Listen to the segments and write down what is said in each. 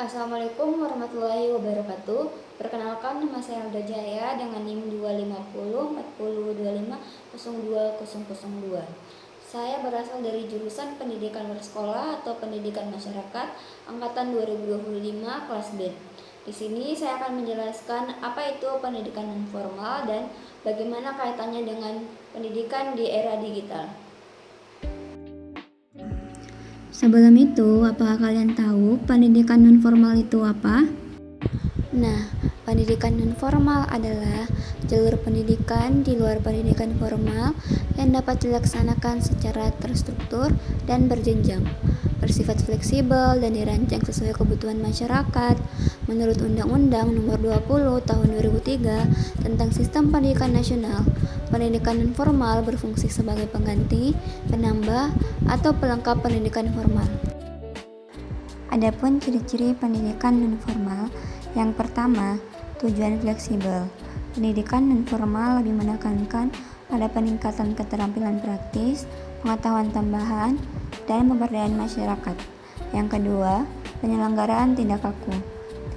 Assalamualaikum warahmatullahi wabarakatuh. Perkenalkan, nama saya Alda Jaya dengan NIM 2504025020002. Saya berasal dari jurusan Pendidikan Bersekolah atau Pendidikan Masyarakat angkatan 2025 kelas B. Di sini saya akan menjelaskan apa itu pendidikan non formal dan bagaimana kaitannya dengan pendidikan di era digital. Sebelum itu, apakah kalian tahu pendidikan non-formal itu apa? Nah, pendidikan non-formal adalah jalur pendidikan di luar pendidikan formal yang dapat dilaksanakan secara terstruktur dan berjenjang, bersifat fleksibel dan dirancang sesuai kebutuhan masyarakat. Menurut Undang-Undang Nomor 20 Tahun 2003 tentang Sistem Pendidikan Nasional, pendidikan non-formal berfungsi sebagai pengganti, penambah, atau pelengkap pendidikan formal. Adapun ciri-ciri pendidikan non-formal, yang pertama, tujuan fleksibel. Pendidikan non-formal lebih menekankan pada peningkatan keterampilan praktis, pengetahuan tambahan, dan pemberdayaan masyarakat. Yang kedua, penyelenggaraan tidak kaku,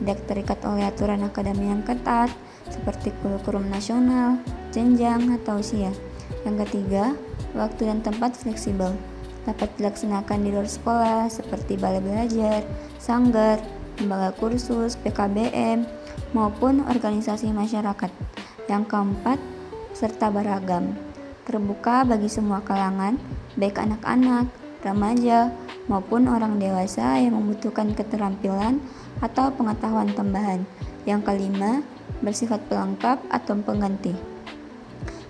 tidak terikat oleh aturan akademi yang ketat, seperti kurikulum nasional, jenjang, atau usia. Yang ketiga, waktu dan tempat fleksibel, dapat dilaksanakan di luar sekolah seperti balai belajar, sanggar, lembaga kursus, PKBM, maupun organisasi masyarakat. Yang keempat, serta beragam, terbuka bagi semua kalangan, baik anak-anak, remaja, maupun orang dewasa yang membutuhkan keterampilan atau pengetahuan tambahan. Yang kelima, bersifat pelengkap atau pengganti,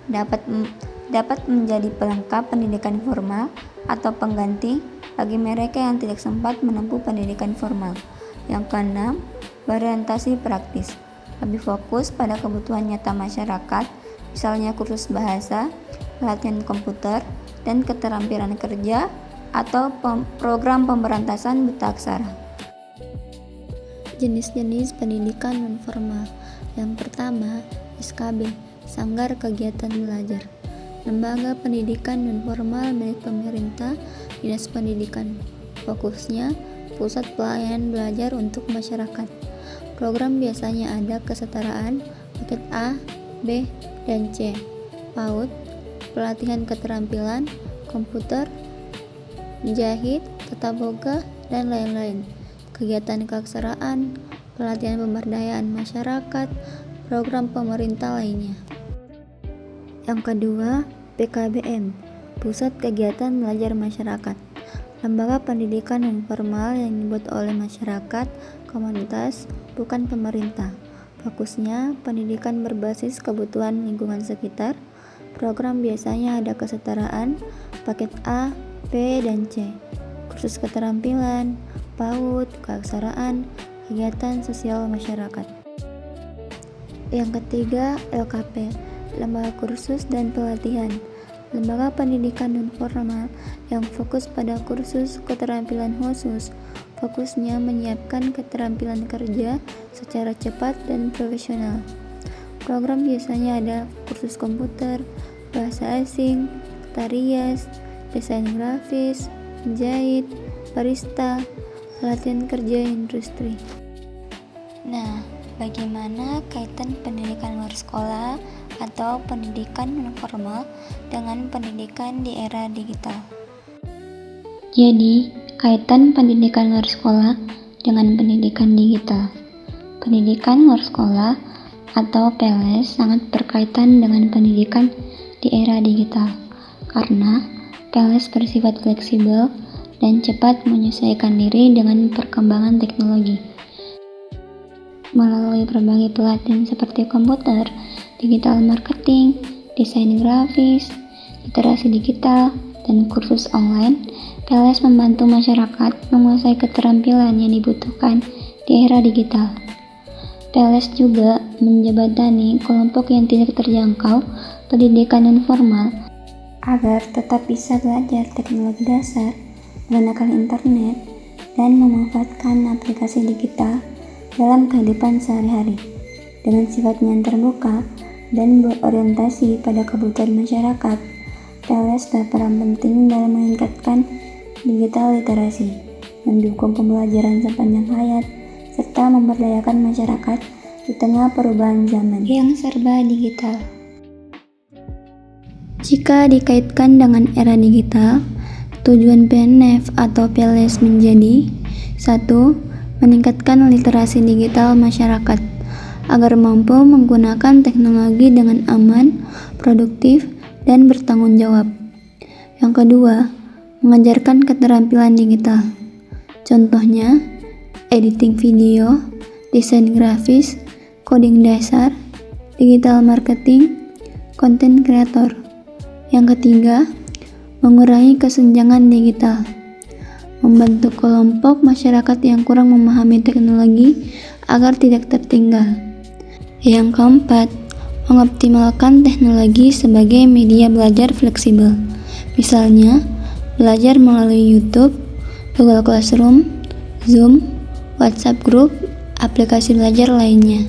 dapat menjadi pelengkap pendidikan formal atau pengganti bagi mereka yang tidak sempat menempuh pendidikan formal. Yang keenam, berorientasi praktis, lebih fokus pada kebutuhan nyata masyarakat, misalnya kursus bahasa, pelatihan komputer, dan keterampilan kerja atau program pemberantasan buta aksara. Jenis-jenis pendidikan non-formal. Yang pertama, SKB, Sanggar Kegiatan Belajar. Lembaga pendidikan non-formal milik pemerintah, Dinas Pendidikan. Fokusnya, pusat pelayanan belajar untuk masyarakat. Program biasanya ada kesetaraan, paket A, B, dan C. PAUD, pelatihan keterampilan, komputer, jahit, tata boga, dan lain-lain. Kegiatan keaksaraan, pelatihan pemberdayaan masyarakat, program pemerintah lainnya. Yang kedua, PKBM, Pusat Kegiatan Belajar Masyarakat. Lembaga pendidikan non-formal yang dibuat oleh masyarakat, komunitas, bukan pemerintah. Fokusnya pendidikan berbasis kebutuhan lingkungan sekitar. Program biasanya ada kesetaraan, paket A, B, dan C. Kursus keterampilan, PAUD, keaksaraan, kegiatan sosial masyarakat. Yang ketiga, LKP, Lembaga Kursus dan Pelatihan. Lembaga pendidikan non-formal yang fokus pada kursus keterampilan khusus. Fokusnya menyiapkan keterampilan kerja secara cepat dan profesional. Program biasanya ada kursus komputer, bahasa asing, tari rias, desain grafis, menjahit, barista, pelatihan kerja industri. Nah, bagaimana kaitan pendidikan luar sekolah atau pendidikan non-formal dengan pendidikan di era digital? Jadi, kaitan pendidikan luar sekolah dengan pendidikan digital. Pendidikan luar sekolah atau PLS sangat berkaitan dengan pendidikan di era digital karena PLS bersifat fleksibel dan cepat menyesuaikan diri dengan perkembangan teknologi. Melalui berbagai pelatihan seperti komputer, digital marketing, desain grafis, literasi digital, dan kursus online, PLS membantu masyarakat menguasai keterampilan yang dibutuhkan di era digital. PLS juga menjembatani kelompok yang tidak terjangkau pendidikan non-formal agar tetap bisa belajar teknologi dasar, menggunakan internet, dan memanfaatkan aplikasi digital dalam kehidupan sehari-hari. Dengan sifatnya yang terbuka dan berorientasi pada kebutuhan masyarakat, PLS berperan penting dalam meningkatkan digital literasi, mendukung pembelajaran sepanjang hayat, serta memberdayakan masyarakat di tengah perubahan zaman yang serba digital. Jika dikaitkan dengan era digital, tujuan PNF atau PLS menjadi 1. Meningkatkan literasi digital masyarakat agar mampu menggunakan teknologi dengan aman, produktif, dan bertanggung jawab. Yang kedua, mengajarkan keterampilan digital. Contohnya, editing video, desain grafis, coding dasar, digital marketing, konten kreator. Yang ketiga, mengurangi kesenjangan digital. Membantu kelompok masyarakat yang kurang memahami teknologi agar tidak tertinggal. Yang keempat, mengoptimalkan teknologi sebagai media belajar fleksibel. Misalnya, belajar melalui YouTube, Google Classroom, Zoom, WhatsApp Group, aplikasi belajar lainnya.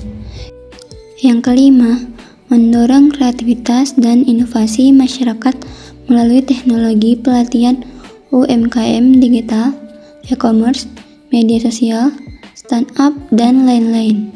Yang kelima, mendorong kreativitas dan inovasi masyarakat melalui teknologi pelatihan UMKM digital, e-commerce, media sosial, startup, dan lain-lain.